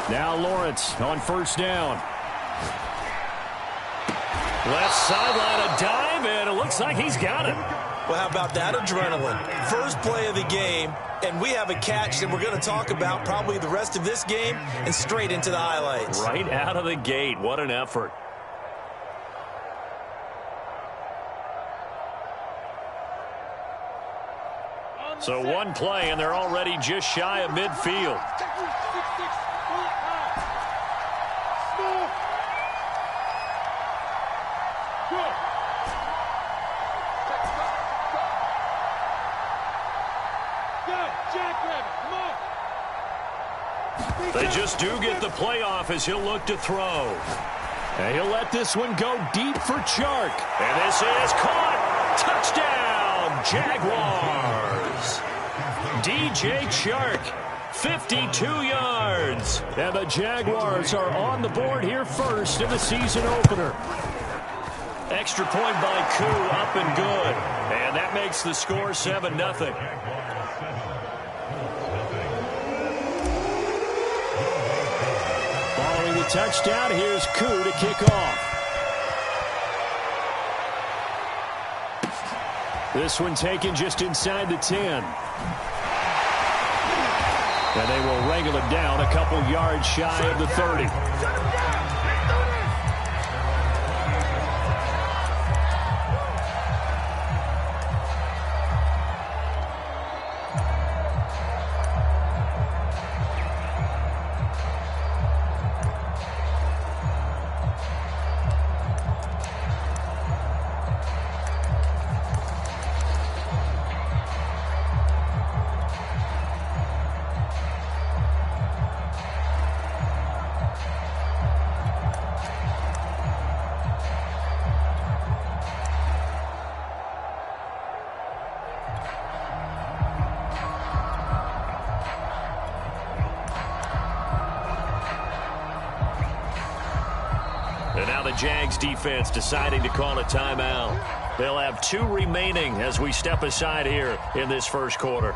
Now Lawrence on first down. Left sideline, a dive, and it looks like he's got it. Well, how about that adrenaline? First play of the game, and we have a catch that we're going to talk about probably the rest of this game and straight into the highlights. Right out of the gate. What an effort. So one play, and they're already just shy of midfield. They just do get the play off as he'll look to throw. And he'll let this one go deep for Chark. And this is caught. Touchdown, Jaguars. DJ Chark, 52 yards. And the Jaguars are on the board here first in the season opener. Extra point by Koo, up and good. And that makes the score 7-0. Following the touchdown, here's Koo to kick off. This one taken just inside the 10. And they will wrangle it down a couple yards shy of the 30. And now the Jags defense deciding to call a timeout. They'll have 2 remaining as we step aside here in this first quarter.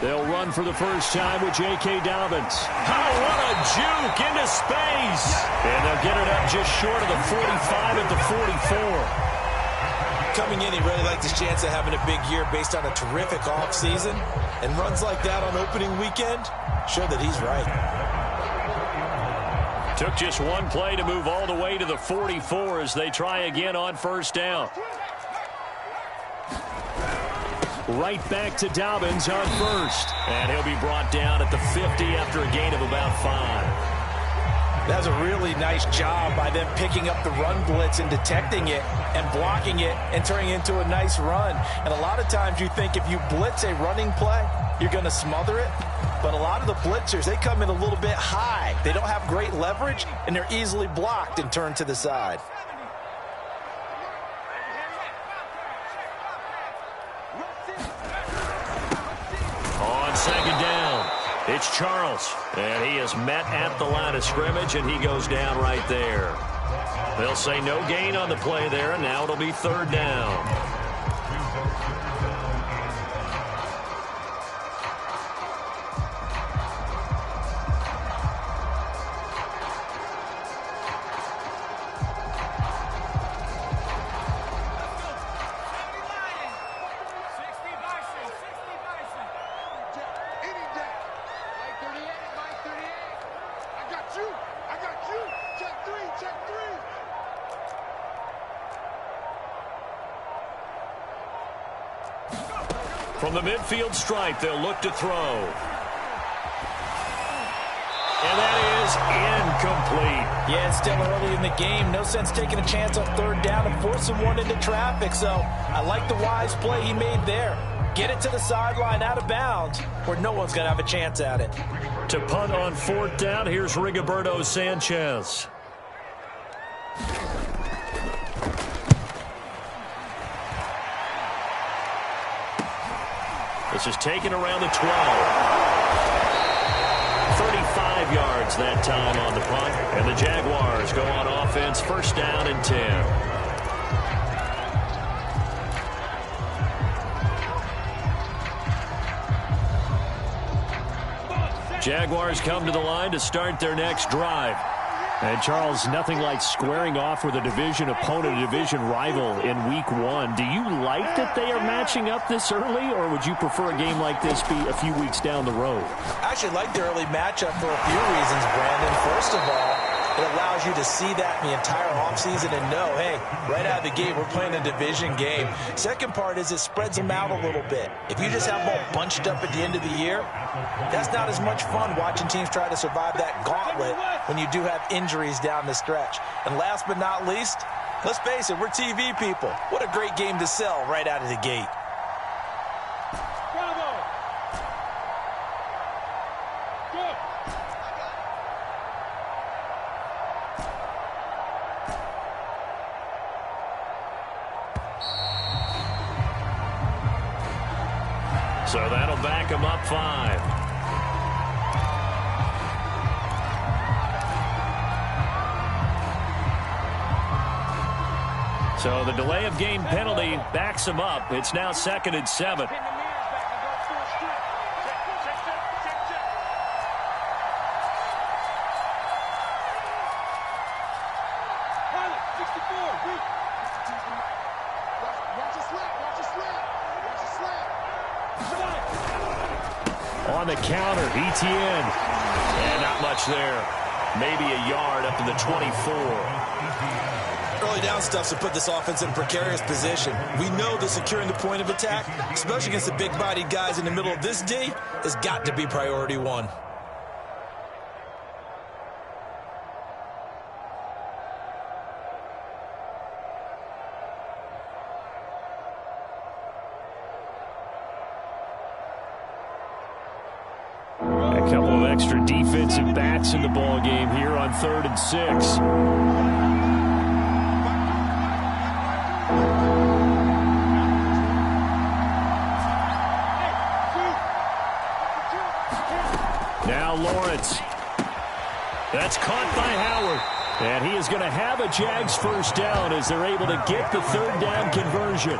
They'll run for the first time with J.K. Dobbins. Oh, what a juke into space. And they'll get it up just short of the 45 at the 44. Coming in, he really liked his chance of having a big year based on a terrific offseason. And runs like that on opening weekend show that he's right. Took just one play to move all the way to the 44 as they try again on first down. Right back to Dobbins on first. And he'll be brought down at the 50 after a gain of about 5. That was a really nice job by them picking up the run blitz and detecting it and blocking it and turning it into a nice run. And a lot of times you think if you blitz a running play, you're going to smother it. But a lot of the blitzers, they come in a little bit high. They don't have great leverage, and they're easily blocked and turned to the side. Second down. It's Charles. And he is met at the line of scrimmage, and he goes down right there. They'll say no gain on the play there, and now it'll be third down. From the midfield stripe, they'll look to throw. And that is incomplete. Yeah, it's still early in the game. No sense taking a chance on third down and forcing one into traffic. So I like the wise play he made there. Get it to the sideline out of bounds where no one's going to have a chance at it. To punt on fourth down, here's Rigoberto Sanchez. This is taken around the 12. 35 yards that time on the punt. And the Jaguars go on offense, first down and 10. Jaguars come to the line to start their next drive. And, Charles, nothing like squaring off with a division opponent, a division rival in Week 1. Do you like that they are matching up this early, or would you prefer a game like this be a few weeks down the road? I actually like the early matchup for a few reasons, Brandon. First of all, it allows you to see that in the entire offseason and know, hey, right out of the gate, we're playing a division game. Second part is it spreads them out a little bit. If you just have them all bunched up at the end of the year, that's not as much fun watching teams try to survive that gauntlet when you do have injuries down the stretch. And last but not least, let's face it, we're TV people. What a great game to sell right out of the gate. So that'll back him up 5. So the delay of game penalty backs him up. It's now 2nd and 7. On the counter, ETN. And not much there. Maybe a yard up to the 24. Early down stuff to put this offense in a precarious position. We know that securing the point of attack, especially against the big-bodied guys in the middle of this D, has got to be priority one. A couple of extra defensive backs in the ball game here on 3rd and 6. Now Lawrence. That's caught by Howard. And he is going to have a Jags first down as they're able to get the 3rd down conversion.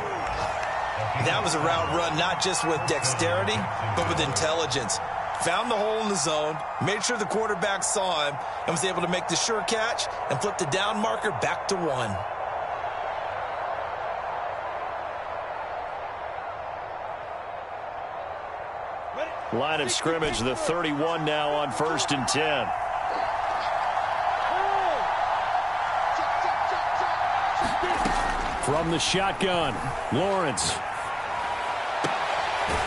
That was a route run not just with dexterity, but with intelligence. Found the hole in the zone, made sure the quarterback saw him, and was able to make the sure catch and flip the down marker back to 1. Line of scrimmage, the 31 now on 1st and 10. From the shotgun, Lawrence.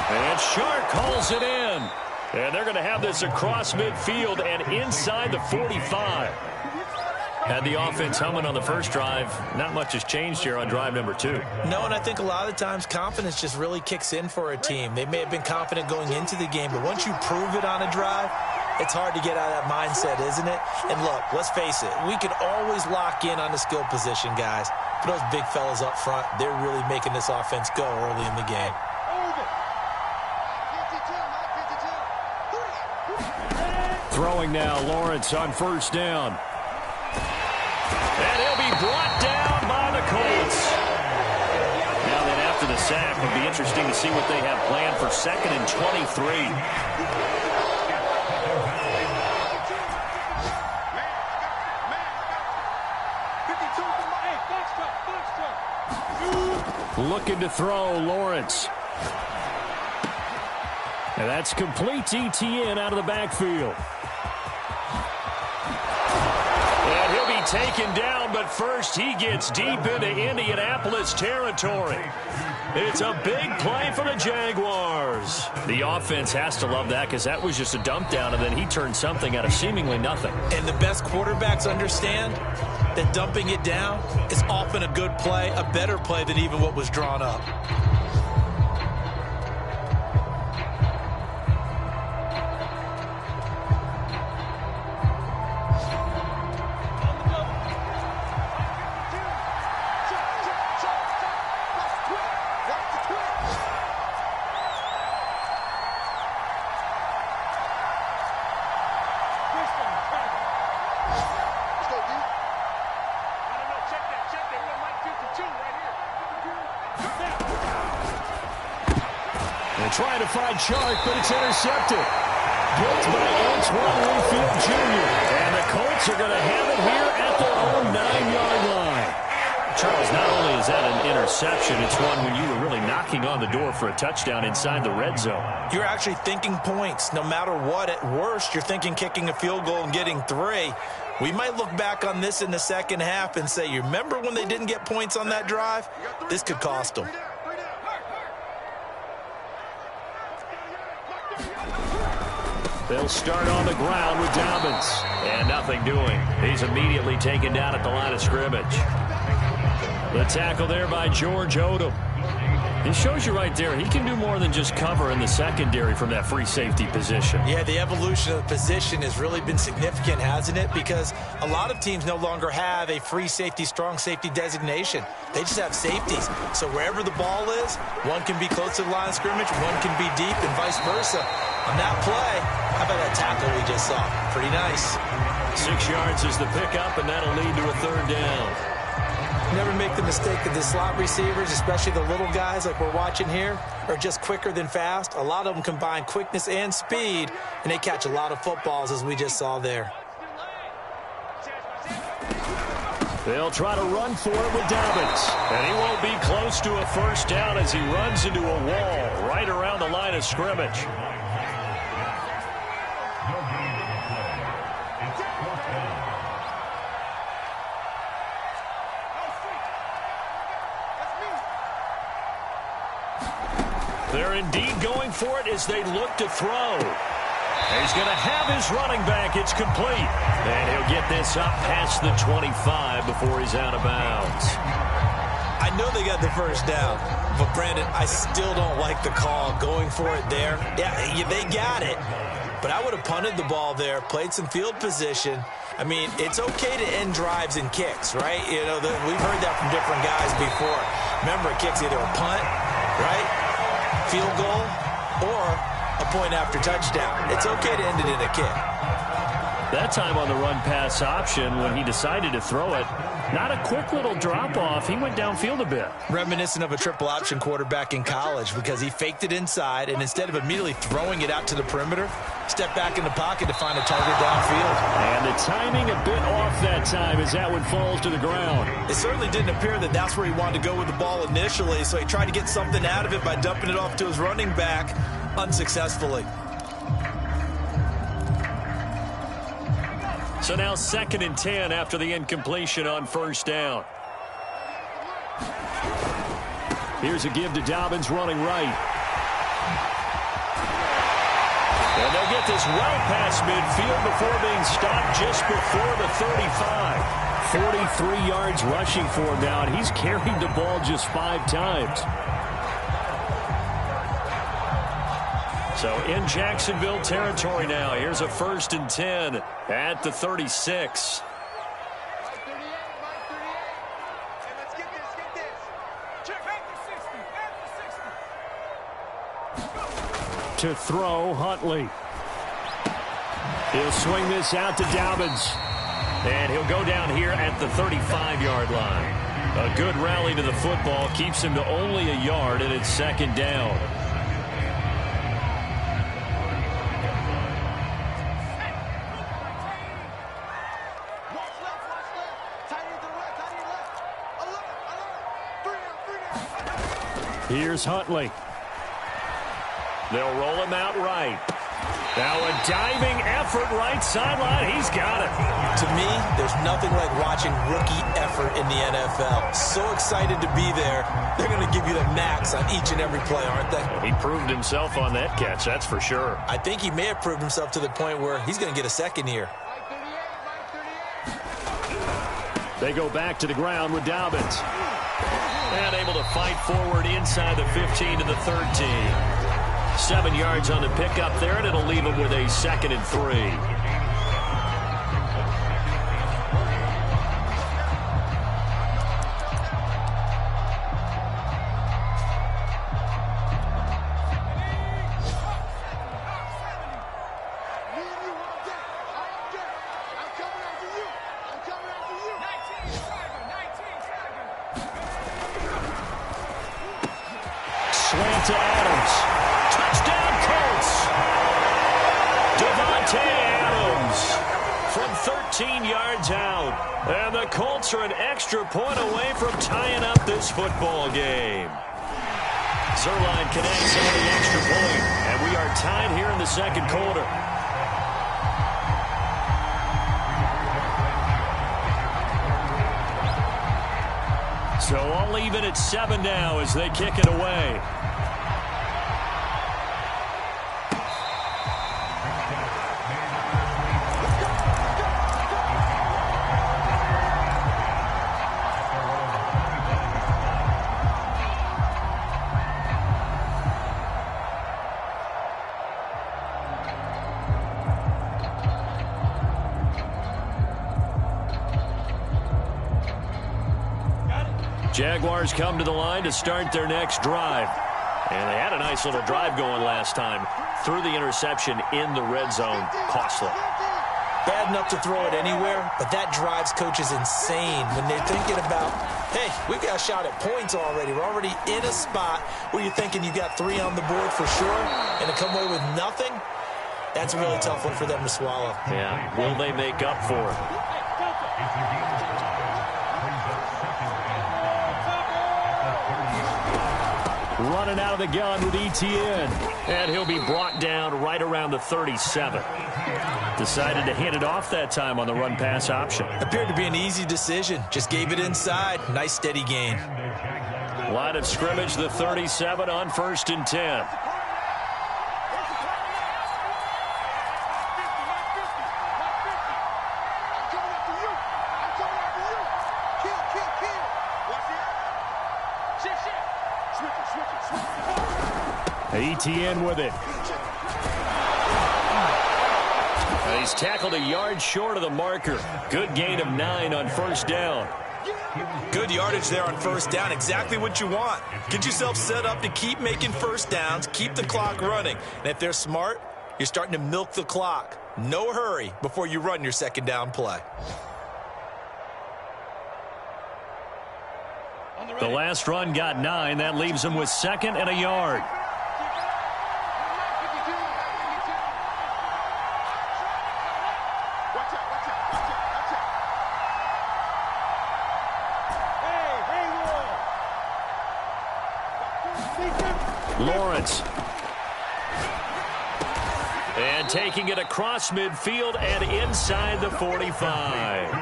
And Shark calls it in. And they're going to have this across midfield and inside the 45. Had the offense humming on the first drive. Not much has changed here on drive number 2. No, and I think a lot of the times confidence just really kicks in for a team. They may have been confident going into the game, but once you prove it on a drive, it's hard to get out of that mindset, isn't it? And look, let's face it, we can always lock in on the skill position, guys. But those big fellas up front, they're really making this offense go early in the game. Throwing now, Lawrence on 1st down. And he'll be brought down by the Colts. Now then, after the sack, it'll be interesting to see what they have planned for 2nd and 23. Looking to throw, Lawrence. And that's complete to ETN out of the backfield. And he'll be taken down, but first he gets deep into Indianapolis territory. It's a big play for the Jaguars. The offense has to love that because that was just a dump down, and then he turned something out of seemingly nothing. And the best quarterbacks understand that dumping it down is often a good play, a better play than even what was drawn up. They're trying to find Chark, but it's intercepted. Blocked by Antoine Winfield Jr. And the Colts are going to have it here at their own 9-yard line. Charles, not only is that an interception, it's one when you were really knocking on the door for a touchdown inside the red zone. You're actually thinking points. No matter what, at worst, you're thinking kicking a field goal and getting 3. We might look back on this in the second half and say, you remember when they didn't get points on that drive? This could cost them. They'll start on the ground with Dobbins. And nothing doing. He's immediately taken down at the line of scrimmage. The tackle there by George Odom. It shows you right there, he can do more than just cover in the secondary from that free safety position. Yeah, the evolution of the position has really been significant, hasn't it? Because a lot of teams no longer have a free safety, strong safety designation. They just have safeties. So wherever the ball is, one can be close to the line of scrimmage, one can be deep, and vice versa. On that play, how about that tackle we just saw? Pretty nice. 6 yards is the pickup, and that'll lead to a 3rd down. Never make the mistake that the slot receivers, especially the little guys like we're watching here, are just quicker than fast. A lot of them combine quickness and speed, and they catch a lot of footballs, as we just saw there. They'll try to run for it with Dobbins. And he won't be close to a 1st down as he runs into a wall right around the line of scrimmage. They're indeed going for it as they look to throw. He's going to have his running back. It's complete. And he'll get this up past the 25 before he's out of bounds. I know they got the 1st down, but Brandon, I still don't like the call going for it there. Yeah, they got it, but I would have punted the ball there, played some field position. I mean, it's okay to end drives and kicks, right? You know, we've heard that from different guys before. Remember, a kick's either a punt, right? Field goal, or a point after touchdown. It's okay to end it in a kick. That time on the run-pass option, when he decided to throw it, not a quick little drop-off. He went downfield a bit. Reminiscent of a triple-option quarterback in college because he faked it inside, and instead of immediately throwing it out to the perimeter, stepped back in the pocket to find a target downfield. And the timing a bit off that time as that one falls to the ground. It certainly didn't appear that that's where he wanted to go with the ball initially, so he tried to get something out of it by dumping it off to his running back unsuccessfully. So now 2nd and 10 after the incompletion on 1st down. Here's a give to Dobbins running right. And they'll get this well past midfield before being stopped just before the 35. 43 yards rushing for him now, and he's carried the ball just 5 times. So in Jacksonville territory now. Here's a 1st and 10 at the 36. To throw, Huntley. He'll swing this out to Dobbins. And he'll go down here at the 35-yard line. A good rally to the football keeps him to only a yard, and it's 2nd down. Here's Huntley. They'll roll him out right. Now a diving effort right sideline. He's got it. To me, there's nothing like watching rookie effort in the NFL. So excited to be there. They're going to give you the max on each and every play, aren't they? He proved himself on that catch, that's for sure. I think he may have proved himself to the point where he's going to get a 2nd here. They go back to the ground with Dobbins. And able to fight forward inside the 15 to the 13. 7 yards on the pickup there, and it'll leave him with a 2nd and 3. Slant to Adams. Adams from 13 yards out. And the Colts are an extra point away from tying up this football game. Zerline connects on the extra point, and we are tied here in the second quarter. So all even at 7 now as they kick it away. Jaguars come to the line to start their next drive. And they had a nice little drive going last time. Threw the interception in the red zone. Costly. Bad enough to throw it anywhere, but that drives coaches insane when they're thinking about, hey, we've got a shot at points already. We're already in a spot where you're thinking you got 3 on the board for sure, and to come away with nothing, that's a really tough one for them to swallow. Yeah, will they make up for it? Running out of the gun with ETN. And he'll be brought down right around the 37. Decided to hit it off that time on the run-pass option. Appeared to be an easy decision. Just gave it inside. Nice steady gain. Line of scrimmage, the 37 on 1st and 10. ETN with it. He's tackled a yard short of the marker. Good gain of 9 on 1st down. Good yardage there on 1st down. Exactly what you want. Get yourself set up to keep making 1st downs, keep the clock running. And if they're smart, you're starting to milk the clock. No hurry before you run your 2nd down play. The last run got 9. That leaves him with 2nd and a yard. Lawrence. And taking it across midfield and inside the 45.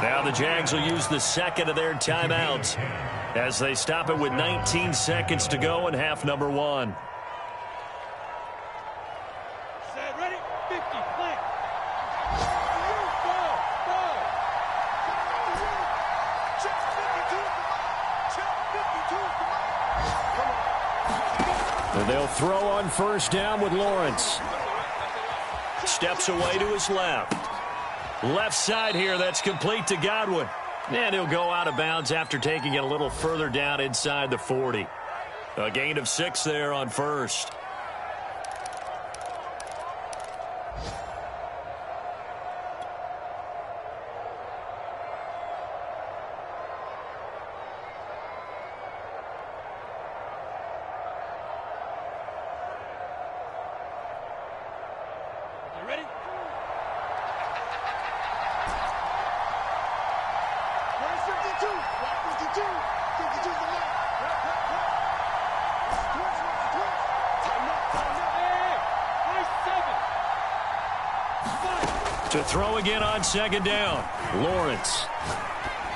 Now the Jags will use the 2nd of their timeouts as they stop it with 19 seconds to go in half number 1. Set, ready, 50, play. And they'll throw on 1st down with Lawrence. Steps away to his left. Left side here, that's complete to Godwin. And he'll go out of bounds after taking it a little further down inside the 40. A gain of 6 there on 1st. Ready? Where's 52? 52. 52 to the left. Hey, nice 7. To throw again on 2nd down. Lawrence.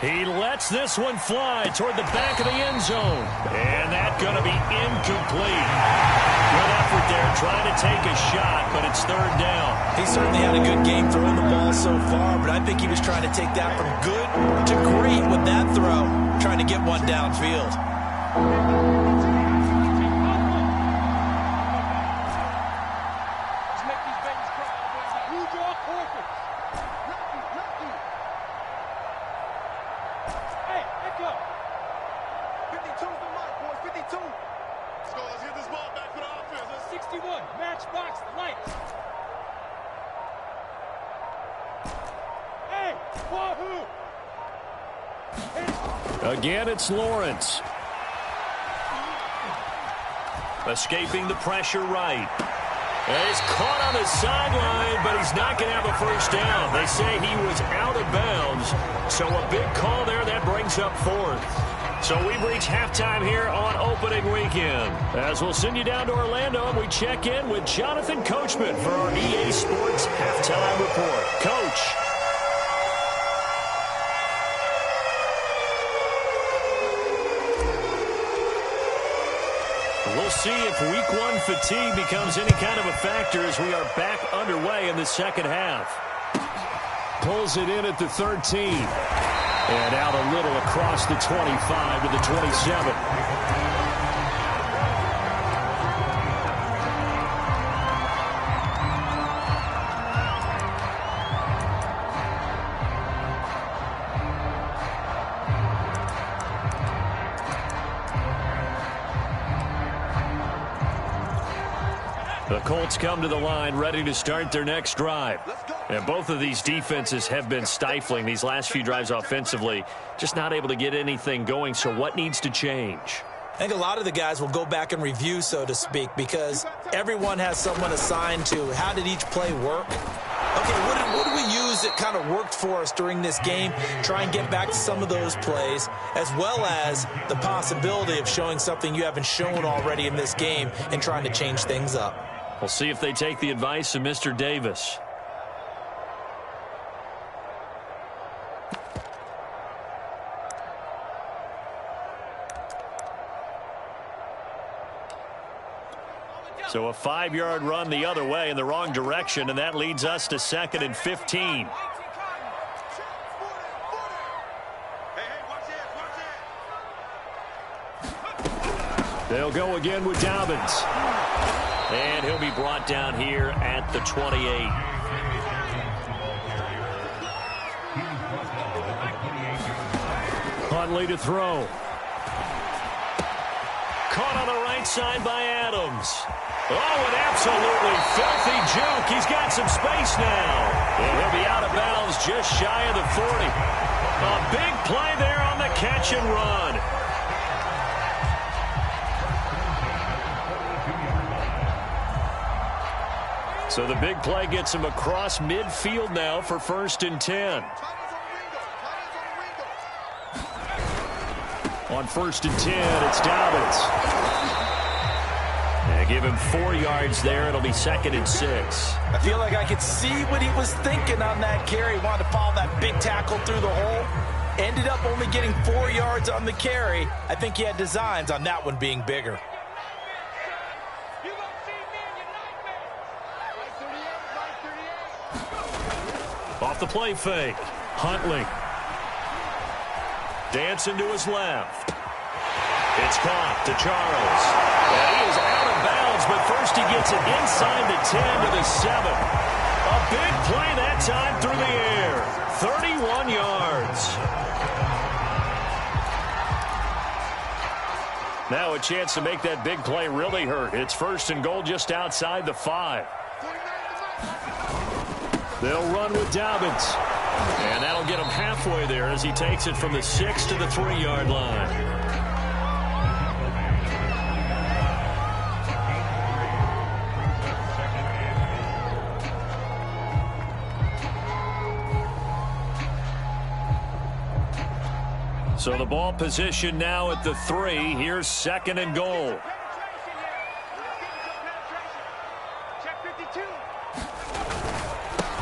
He lets this one fly toward the back of the end zone. And that's going to be incomplete. Good effort there trying to take a shot, but it's 3rd down. He certainly had a good game throwing the ball so far, but I think he was trying to take that from good to great with that throw, trying to get one downfield. Let's make these babies cry. Who draw corporate? Hey, let go. 52's the mark, boys. 52. Let's go. Let's get this ball back for the offense. Let's 61. Matchbox lights. Hey, wahoo. Again, it's Lawrence. Escaping the pressure right. And he's caught on the sideline, but he's not going to have a first down. They say he was out of bounds. So a big call there. That brings up fourth. So we've reached halftime here on opening weekend. As we'll send you down to Orlando, and we check in with Jonathan Coachman for our EA Sports Halftime Report. Coach. We'll see if week one fatigue becomes any kind of a factor as we are back underway in the second half. Pulls it in at the 13. And out a little across the 25 to the 27. The Colts come to the line ready to start their next drive. And both of these defenses have been stifling these last few drives offensively. Just not able to get anything going. So what needs to change? I think a lot of the guys will go back and review, so to speak, because everyone has someone assigned to how did each play work. Okay, what did we use that kind of worked for us during this game? Try and get back to some of those plays, as well as the possibility of showing something you haven't shown already in this game and trying to change things up. We'll see if they take the advice of Mr. Davis. So a 5-yard run the other way in the wrong direction, and that leads us to 2nd and 15. They'll go again with Dobbins. And he'll be brought down here at the 28. Huntley to throw. Caught on the right side by Adams. Oh, an absolutely filthy juke. He's got some space now. And he'll be out of bounds just shy of the 40. A big play there on the catch and run. So the big play gets him across midfield now for 1st and 10. On 1st and 10, it's Dobbins. And give him 4 yards there. It'll be 2nd and 6. I feel like I could see what he was thinking on that carry. He wanted to follow that big tackle through the hole. Ended up only getting 4 yards on the carry. I think he had designs on that one being bigger. Off the play fake. Huntley. Dancing to his left. It's caught to Charles. And he is out of bounds, but first he gets it inside the 10 to the 7. A big play that time through the air. 31 yards. Now a chance to make that big play really hurt. It's 1st and goal just outside the 5. They'll run with Dobbins. And that'll get him halfway there as he takes it from the 6 to the 3-yard line. So the ball position now at the 3. Here's 2nd and goal.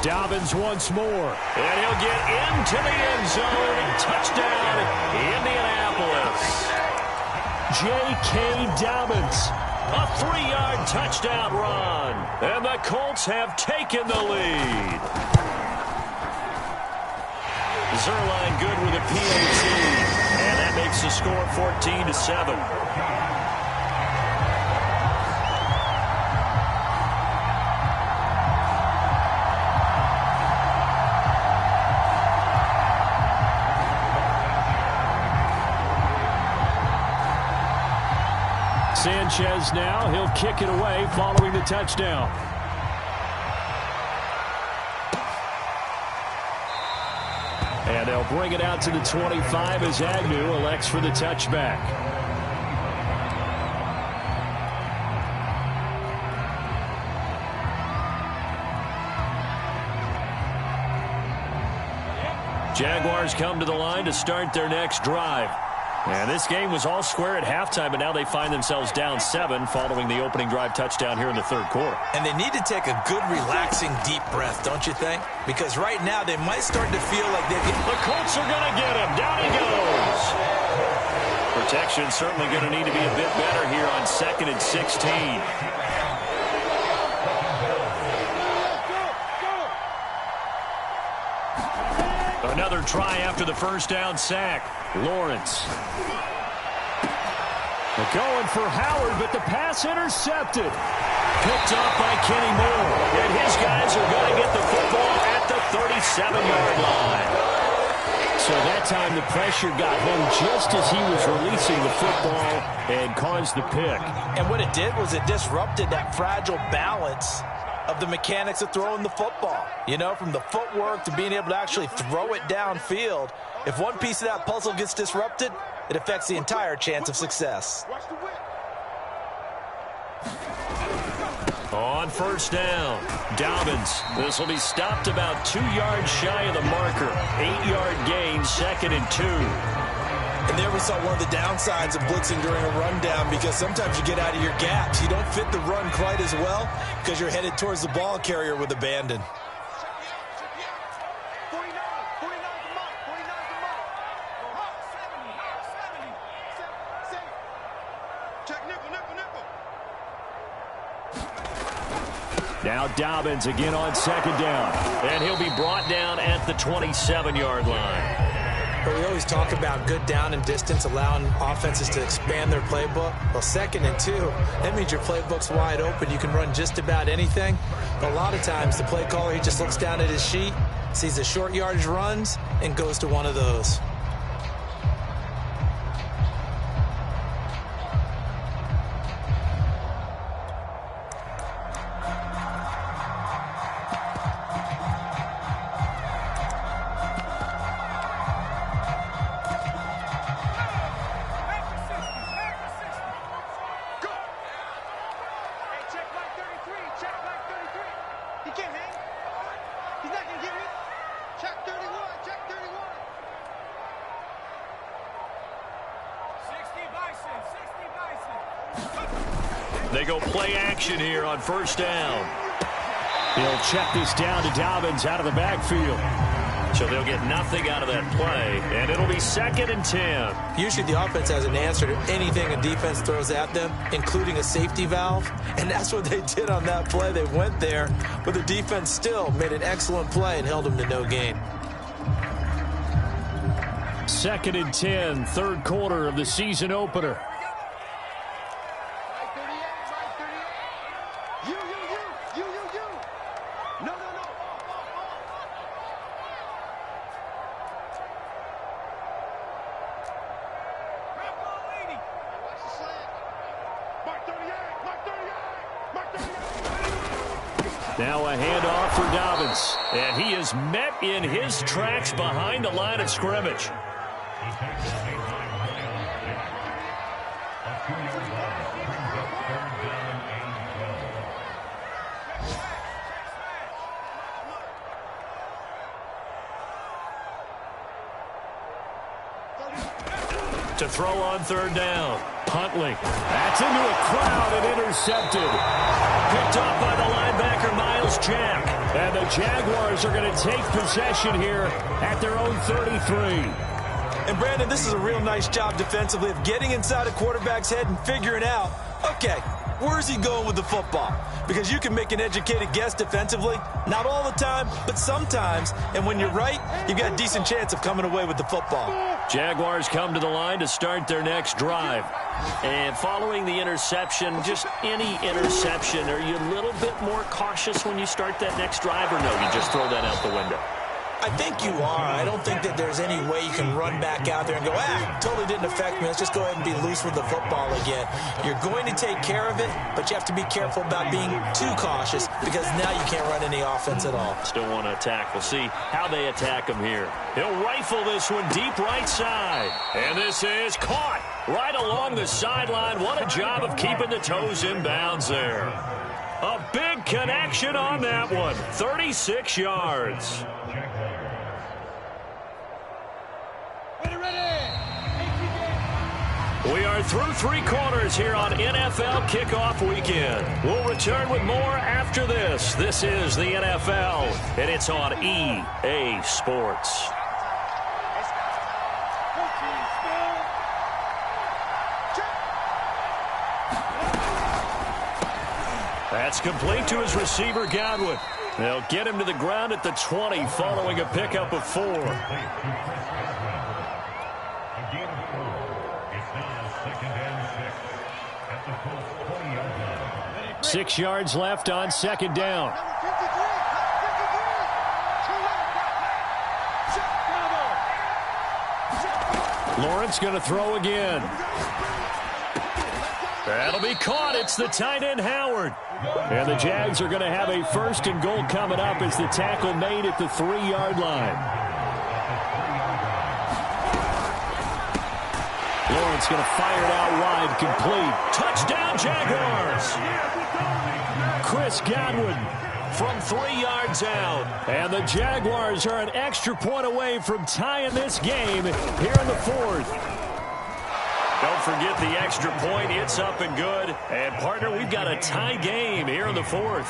Dobbins once more. And he'll get into the end zone. Touchdown, Indianapolis. J.K. Dobbins. A 3-yard touchdown run. And the Colts have taken the lead. Zerline good with a PAT. And that makes the score 14-7. Sanchez now, he'll kick it away following the touchdown. And they'll bring it out to the 25 as Agnew elects for the touchback. Jaguars come to the line to start their next drive. And this game was all square at halftime, but now they find themselves down 7 following the opening drive touchdown here in the third quarter. And they need to take a good, relaxing, deep breath, don't you think? Because right now they might start to feel like they've... The Colts are going to get him. Down he goes. Protection certainly going to need to be a bit better here on 2nd and 16. Another try after the first down sack. Lawrence. They're going for Howard, but the pass intercepted. Picked off by Kenny Moore. And his guys are going to get the football at the 37-yard line. So that time the pressure got him just as he was releasing the football and caused the pick. And what it did was it disrupted that fragile balance of the mechanics of throwing the football. You know, from the footwork to being able to actually throw it downfield. If one piece of that puzzle gets disrupted, it affects the entire chance of success. On first down, Dobbins. This will be stopped about 2 yards shy of the marker. 8-yard gain, 2nd and 2. And there we saw one of the downsides of blitzing during a rundown, because sometimes you get out of your gaps. You don't fit the run quite as well because you're headed towards the ball carrier with abandon. Now Dobbins again on 2nd down. And he'll be brought down at the 27-yard line. But we always talk about good down and distance, allowing offenses to expand their playbook. Well, 2nd and 2, that means your playbook's wide open. You can run just about anything. But a lot of times, the play caller, he just looks down at his sheet, sees the short yardage runs, and goes to one of those. They go play action here on first down. He'll check this down to Dobbins out of the backfield. So they'll get nothing out of that play, and it'll be 2nd and 10. Usually the offense has an answer to anything a defense throws at them, including a safety valve, and that's what they did on that play. They went there, but the defense still made an excellent play and held them to no gain. 2nd and 10, third quarter of the season opener. Now a handoff for Dobbins. And he is met in his tracks behind the line of scrimmage. To throw on third down. Huntley. That's into a crowd and intercepted. Picked off by the linebacker, Miles Jack. And the Jaguars are going to take possession here at their own 33. And, Brandon, this is a real nice job defensively of getting inside a quarterback's head and figuring out, okay, where's he going with the football? Because you can make an educated guess defensively. Not all the time, but sometimes. And when you're right, you've got a decent chance of coming away with the football. Jaguars come to the line to start their next drive. And following the interception, just any interception, are you a little bit more cautious when you start that next drive, or no, you just throw that out the window? I think you are. I don't think that there's any way you can run back out there and go, totally didn't affect me. Let's just go ahead and be loose with the football again. You're going to take care of it, but you have to be careful about being too cautious, because now you can't run any offense at all. Still want to attack. We'll see how they attack him here. He'll rifle this one deep right side. And this is caught right along the sideline. What a job of keeping the toes in bounds there. A big connection on that one. 36 yards. We are through 3 quarters here on NFL Kickoff Weekend. We'll return with more after this. This is the NFL, and it's on EA Sports. That's complete to his receiver, Godwin. They'll get him to the ground at the 20 following a pickup of 4. 6 yards left on 2nd down. Lawrence going to throw again. That'll be caught. It's the tight end, Howard. And the Jags are going to have a 1st and goal coming up as the tackle made at the 3-yard line. Lawrence going to fire it out wide, complete. Touchdown, Jaguars. Chris Godwin from 3 yards out. And the Jaguars are an extra point away from tying this game here in the 4th. Don't forget the extra point. It's up and good. And, partner, we've got a tie game here in the 4th.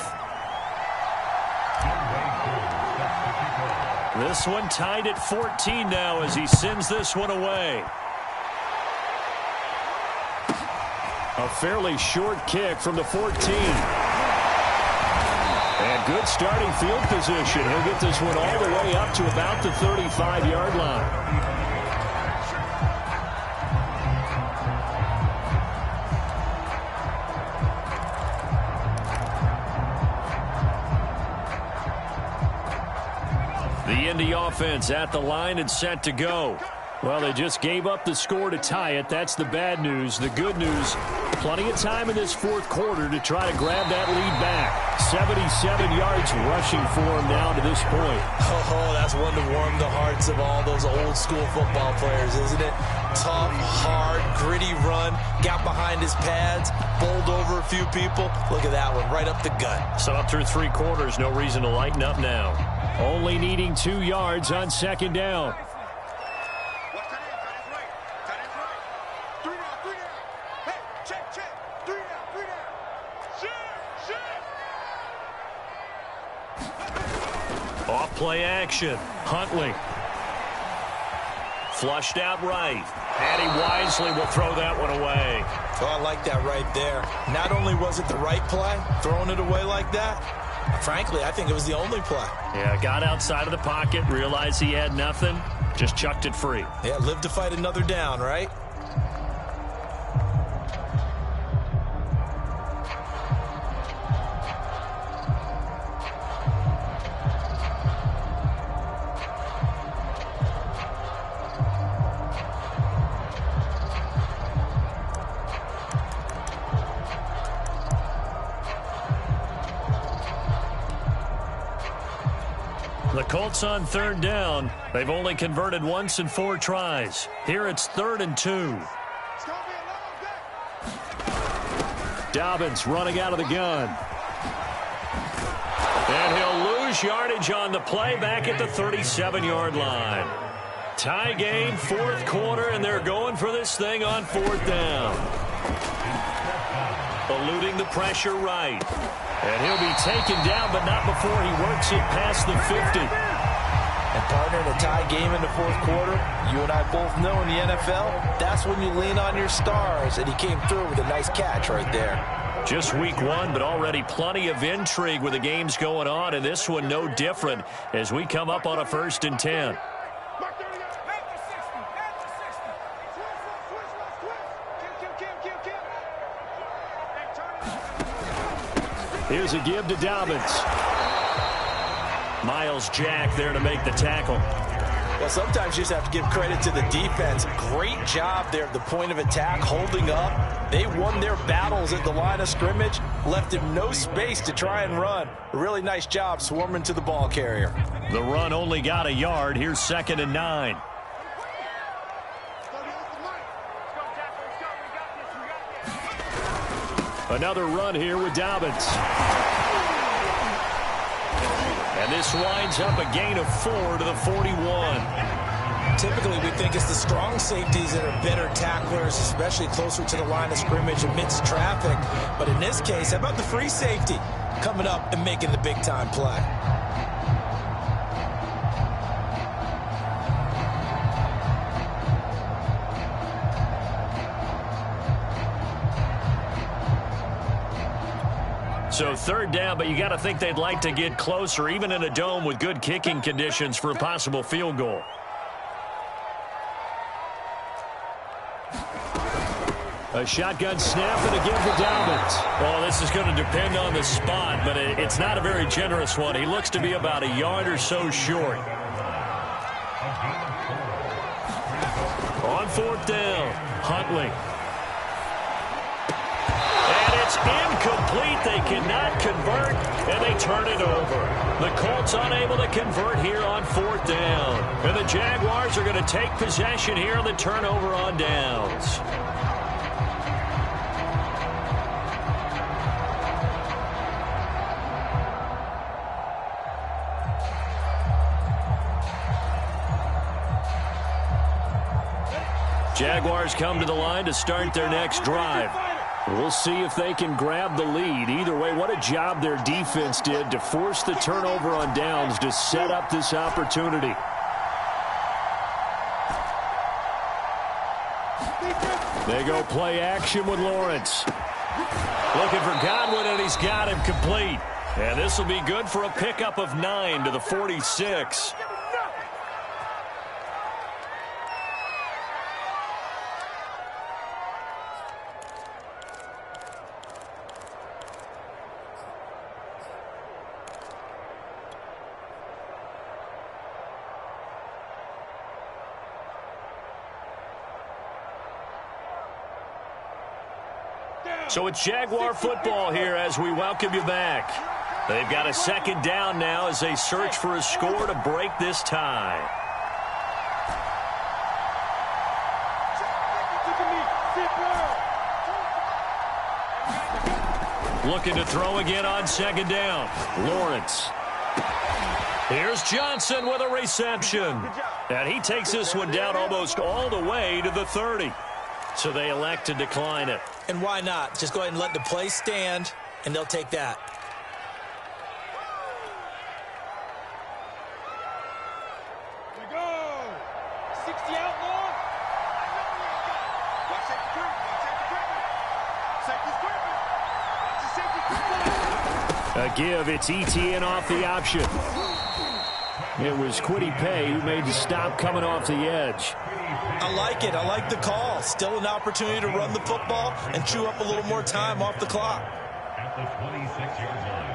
This one tied at 14 now as he sends this one away. A fairly short kick from the 14. And good starting field position. He'll get this one all the way up to about the 35-yard line. The Indy offense at the line and set to go. Well, they just gave up the score to tie it. That's the bad news. The good news, plenty of time in this 4th quarter to try to grab that lead back. 77 yards rushing for him now to this point. Oh, that's one to warm the hearts of all those old school football players, isn't it? Tough, hard, gritty run. Got behind his pads, bowled over a few people. Look at that one, right up the gut. So up through 3 quarters, no reason to lighten up now. Only needing 2 yards on 2nd down. Off play action. Huntley. Flushed out right. And he wisely will throw that one away. Oh, I like that right there. Not only was it the right play, throwing it away like that, frankly, I think it was the only play. Yeah, got outside of the pocket, realized he had nothing, just chucked it free. Yeah, live to fight another down, right? The Colts on 3rd down. They've only converted once in 4 tries. Here it's 3rd and 2. Dobbins running out of the gun. And he'll lose yardage on the play back at the 37-yard line. Tie game, 4th quarter, and they're going for this thing on 4th down. Eluding the pressure right. And he'll be taken down, but not before he works it past the 50. And, partner, in a tie game in the 4th quarter, you and I both know in the NFL, that's when you lean on your stars, and he came through with a nice catch right there. Just week 1, but already plenty of intrigue with the games going on, and this one no different as we come up on a 1st and 10. Here's a give to Dobbins. Miles Jack there to make the tackle. Well, sometimes you just have to give credit to the defense. Great job there at the point of attack, holding up. They won their battles at the line of scrimmage, left him no space to try and run. A really nice job swarming to the ball carrier. The run only got a yard. Here's 2nd and 9. Another run here with Dobbins. And this winds up a gain of 4 to the 41. typically we think it's the strong safeties that are better tacklers, especially closer to the line of scrimmage amidst traffic. But in this case, how about the free safety coming up and making the big-time play? So third down, but you got to think they'd like to get closer, even in a dome with good kicking conditions for a possible field goal. A shotgun snap and again for Dalvin. Well, this is going to depend on the spot, but it's not a very generous one. He looks to be about a yard or so short. On fourth down, Huntley. It's incomplete. They cannot convert, and they turn it over. The Colts unable to convert here on fourth down. And the Jaguars are going to take possession here on the turnover on downs. Jaguars come to the line to start their next drive. We'll see if they can grab the lead. Either way, what a job their defense did to force the turnover on downs to set up this opportunity. They go play action with Lawrence. Looking for Godwin, and he's got him complete. And this will be good for a pickup of 9 to the 46. So it's Jaguar football here as we welcome you back. They've got a second down now as they search for a score to break this tie. Looking to throw again on second down. Lawrence. Here's Johnson with a reception. And he takes this one down almost all the way to the 30. So they elect to decline it. And why not? Just go ahead and let the play stand, and they'll take that. Here we go. 60 out long. Watch safety quick. Watch safety quick. Safety quick. A give. It's ETN off the option. It was Kwity Paye who made the stop coming off the edge. I like it. I like the call. Still an opportunity to run the football and chew up a little more time off the clock. At the 26-yard line.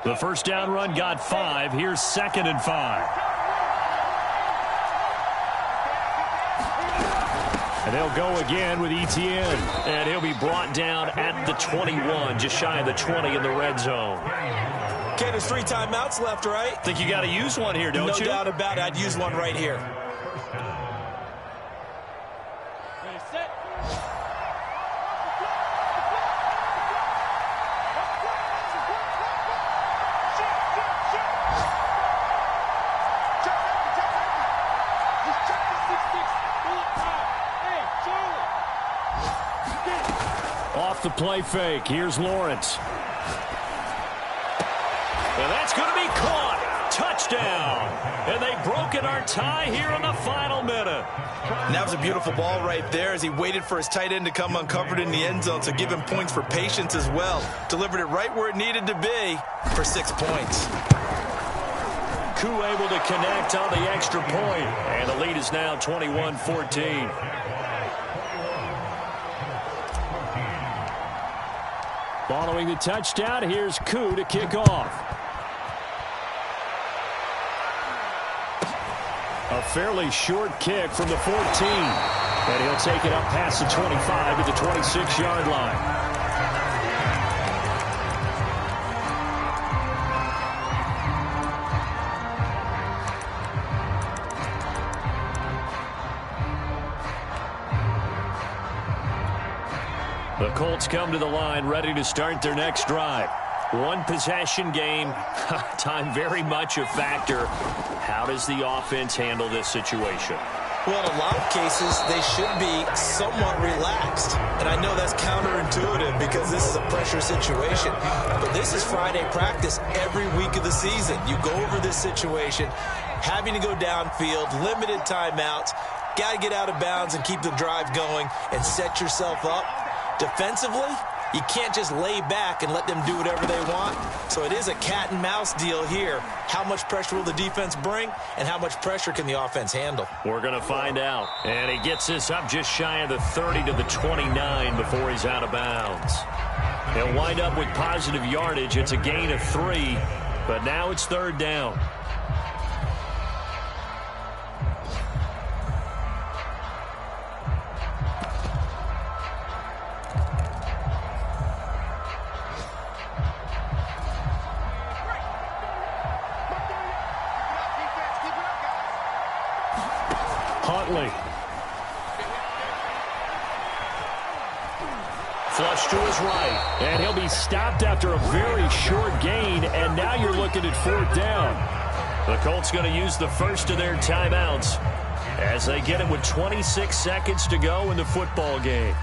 The first down run got 5. Here's 2nd and 5. And they'll go again with ETN. And he'll be brought down at the 21, just shy of the 20 in the red zone. Okay, there's 3 timeouts left, right? Think you got to use one here, don't you? No doubt about it. I'd use one right here. Ready, set. Off the play fake. Here's Lawrence. And that's going to be caught. Touchdown. And they've broken our tie here in the final minute. And that was a beautiful ball right there as he waited for his tight end to come uncovered in the end zone, so give him points for patience as well. Delivered it right where it needed to be for 6 points. Koo able to connect on the extra point. And the lead is now 21-14. Following the touchdown, here's Koo to kick off. A fairly short kick from the 14. And he'll take it up past the 25 to the 26-yard line. The Colts come to the line ready to start their next drive. One possession game. Time very much a factor. How does the offense handle this situation? Well, in a lot of cases, they should be somewhat relaxed. And I know that's counterintuitive because this is a pressure situation. But this is Friday practice every week of the season. You go over this situation, having to go downfield, limited timeouts, got to get out of bounds and keep the drive going and set yourself up. Defensively, you can't just lay back and let them do whatever they want. So it is a cat and mouse deal here. How much pressure will the defense bring, and how much pressure can the offense handle? We're going to find out. And he gets this up just shy of the 30 to the 29 before he's out of bounds. He'll wind up with positive yardage. It's a gain of 3, but now it's third down. Flush to his right, and he'll be stopped after a very short gain, and now you're looking at fourth down. The Colts going to use the first of their timeouts as they get it with 26 seconds to go in the football game.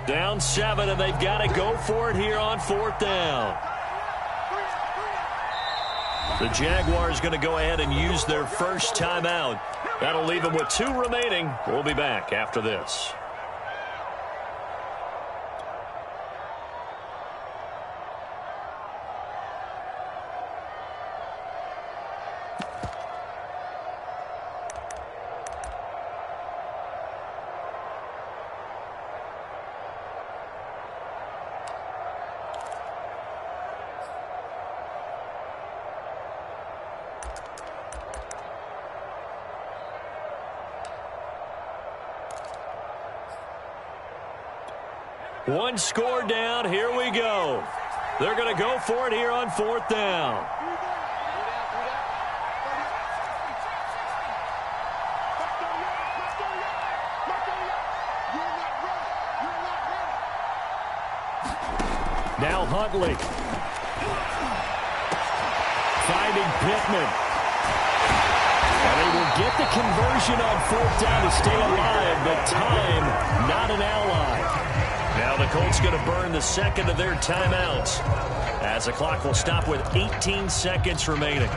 Down 7, and they've got to go for it here on fourth down. The Jaguars going to go ahead and use their first timeout. That'll leave them with 2 remaining. We'll be back after this. One score down. Here we go. They're going to go for it here on fourth down. Now Huntley. Finding Pittman. And they will get the conversion on fourth down to stay alive, but time not an ally. Now the Colts going to burn the second of their timeouts as the clock will stop with 18 seconds remaining.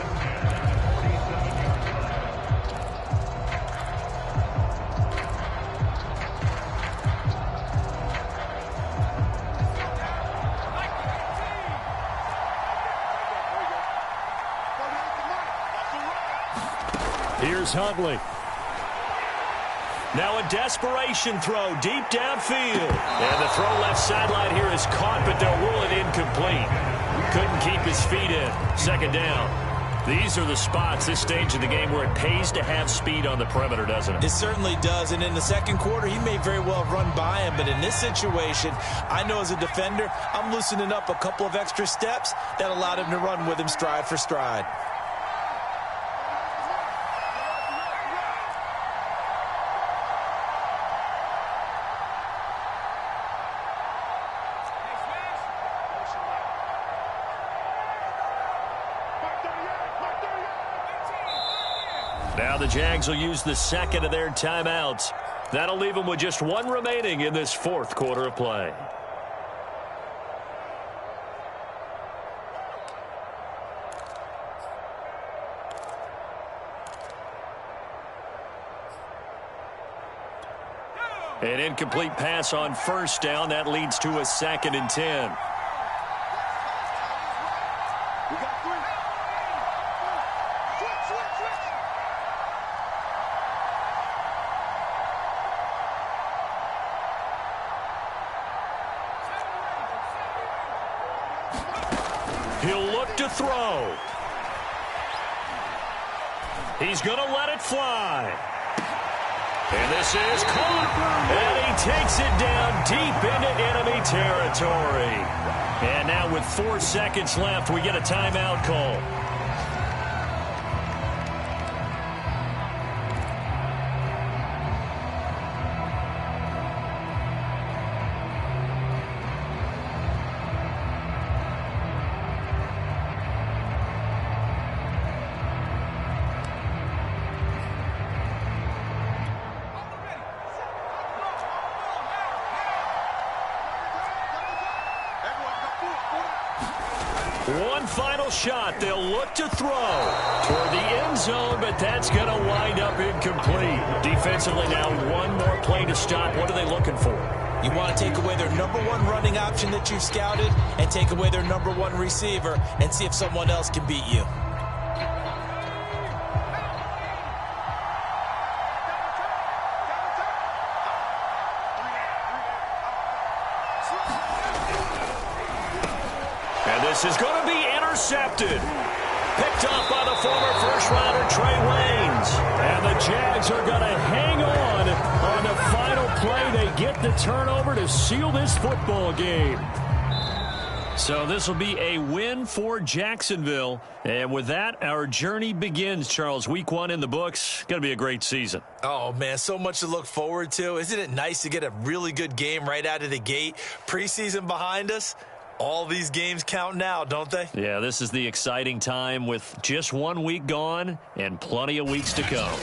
Here's Huntley. Now a desperation throw deep downfield. And the throw left sideline here is caught, but they'll rule it incomplete. Couldn't keep his feet in. Second down. These are the spots, this stage of the game, where it pays to have speed on the perimeter, doesn't it? It certainly does. And in the second quarter, he may very well run by him. But in this situation, I know as a defender, I'm loosening up a couple of extra steps that allowed him to run with him stride for stride. Now the Jags will use the second of their timeouts. That'll leave them with just 1 remaining in this fourth quarter of play. An incomplete pass on first down. That leads to a 2nd and 10. He'll look to throw. He's going to let it fly. And this is caught. And he takes it down deep into enemy territory. And now with 4 seconds left, we get a timeout call. One final shot. They'll look to throw toward the end zone, but that's going to wind up incomplete. Defensively now, one more play to stop. What are they looking for? You want to take away their number one running option that you've scouted and take away their number one receiver and see if someone else can beat you. This is going to be intercepted. Picked off by the former first-rounder Trey Waynes. And the Jags are going to hang on the final play. They get the turnover to seal this football game. So this will be a win for Jacksonville. And with that, our journey begins, Charles. Week 1 in the books. Going to be a great season. Oh, man, so much to look forward to. Isn't it nice to get a really good game right out of the gate? Preseason behind us. All these games count now, don't they? Yeah, this is the exciting time with just 1 week gone and plenty of weeks to come.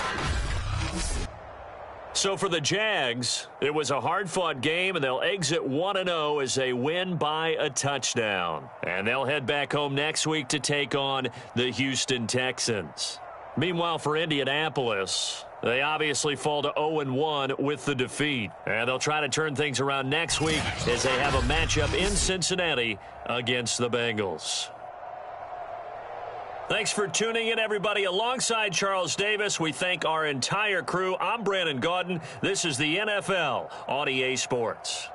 So for the Jags, it was a hard-fought game, and they'll exit 1-0 as they win by a touchdown. And they'll head back home next week to take on the Houston Texans. Meanwhile, for Indianapolis, they obviously fall to 0-1 with the defeat. And they'll try to turn things around next week as they have a matchup in Cincinnati against the Bengals. Thanks for tuning in, everybody. Alongside Charles Davis, we thank our entire crew. I'm Brandon Gaudin. This is the NFL on EA Sports.